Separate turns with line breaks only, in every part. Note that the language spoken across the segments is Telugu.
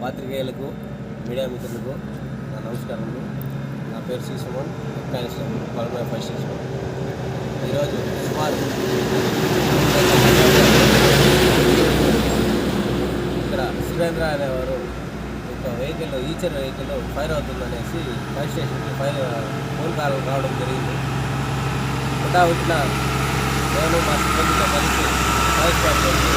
పాత్రికేయులకు మీడియా మిత్రులకు నా నమస్కారములు. నా పేరు సి సుమన్, ఆఫ్ఘనిస్తాన్ పల్మనరీ ఫైర్ స్టేషన్. ఈరోజు సుమారు ఇక్కడ సురేంద్ర అనేవారు ఒక వెహికల్ ఈచర్ వెహికల్ ఫైర్ అవుతుందనేసి ఫైర్ స్టేషన్కి ఫోన్ కాల్ రావడం జరిగింది. హుటాహుటిన నేను మా సిబ్బందితో కలిసి ఫైర్ స్పాట్లోకి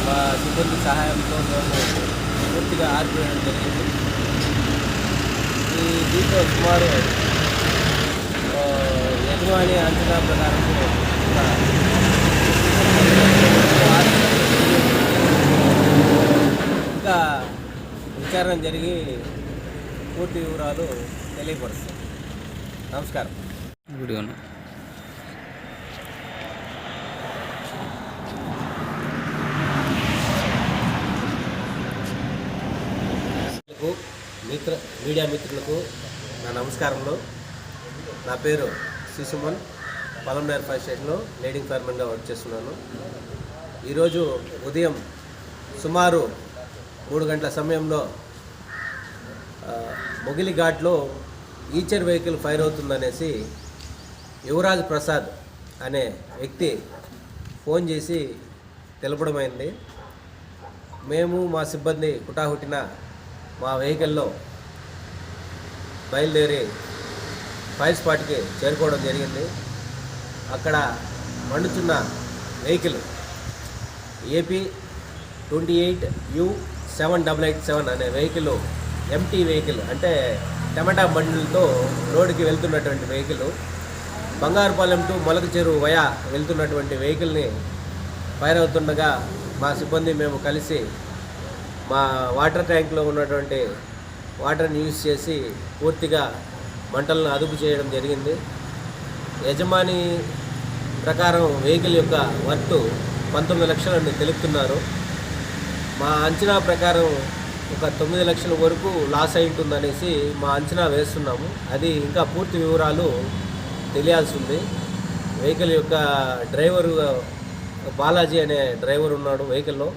మా సిబ్బంది సహాయంతో మేము పూర్తిగా ఆర్పివేయడం జరిగింది. దీంట్లో సుమారు యజమాని అంచనా ప్రకారం ఇంకా విచారణ జరిగి పూర్తి వివరాలు తెలియపరుస్తాం. నమస్కారం. మీడియా మిత్రులకు నా నమస్కారంలో. నా పేరు సి సుమన్, పల్మనరీ ఫైర్ స్టేషన్లో లీడింగ్ ఫైర్మెన్గా వర్క్ చేస్తున్నాను. ఈరోజు ఉదయం సుమారు 3 గంటల సమయంలో మొగిలి ఘాట్లో ఈచర్ వెహికల్ ఫైర్ అవుతుందనేసి యువరాజ్ ప్రసాద్ అనే వ్యక్తి ఫోన్ చేసి తెలపడమైంది. మేము మా సిబ్బంది హుటాహుటిన మా వెహికల్లో బయలుదేరి ఫైర్ స్పాట్కి చేరుకోవడం జరిగింది. అక్కడ మండుతున్న వెహికల్ ఏపీ 28U7887 అనే వెహికల్ ఎంటీ వెహికల్, అంటే టమాటా బండిలతో రోడ్డుకి వెళ్తున్నటువంటి వెహికల్, బంగారుపాలెం టు మొలక చెరువు వయా వెళ్తున్నటువంటి వెహికల్ని ఫైర్ అవుతుండగా మా సిబ్బంది మేము కలిసి మా వాటర్ ట్యాంక్లో ఉన్నటువంటి వాటర్ని యూజ్ చేసి పూర్తిగా మంటలను అదుపు చేయడం జరిగింది. యజమాని ప్రకారం వెహికల్ యొక్క వర్త్ 19 లక్షలని తెలుపుతున్నారు. మా అంచనా ప్రకారం ఒక 9 లక్షల వరకు లాస్ అయి ఉంటుందనేసి మా అంచనా వేస్తున్నాము. అది ఇంకా పూర్తి వివరాలు తెలియాల్సి ఉంది. వెహికల్ యొక్క డ్రైవరు బాలాజీ అనే డ్రైవర్ ఉన్నాడు. వెహికల్లో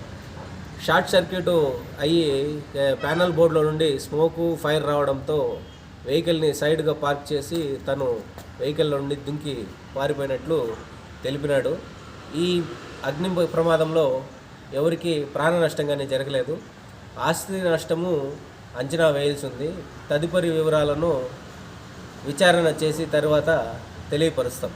షార్ట్ సర్క్యూట్ అయ్యి ప్యానల్ బోర్డులో నుండి స్మోకు ఫైర్ రావడంతో వెహికల్ని సైడ్గా పార్క్ చేసి తను వెహికల్లో నుండి దుంకి పారిపోయినట్లు తెలిపినాడు. ఈ అగ్ని ప్రమాదంలో ఎవరికి ప్రాణ నష్టం కానీ జరగలేదు. ఆస్తి నష్టము అంచనా వేయాల్సి ఉంది. తదుపరి వివరాలను విచారణ చేసి తర్వాత తెలియపరుస్తాం.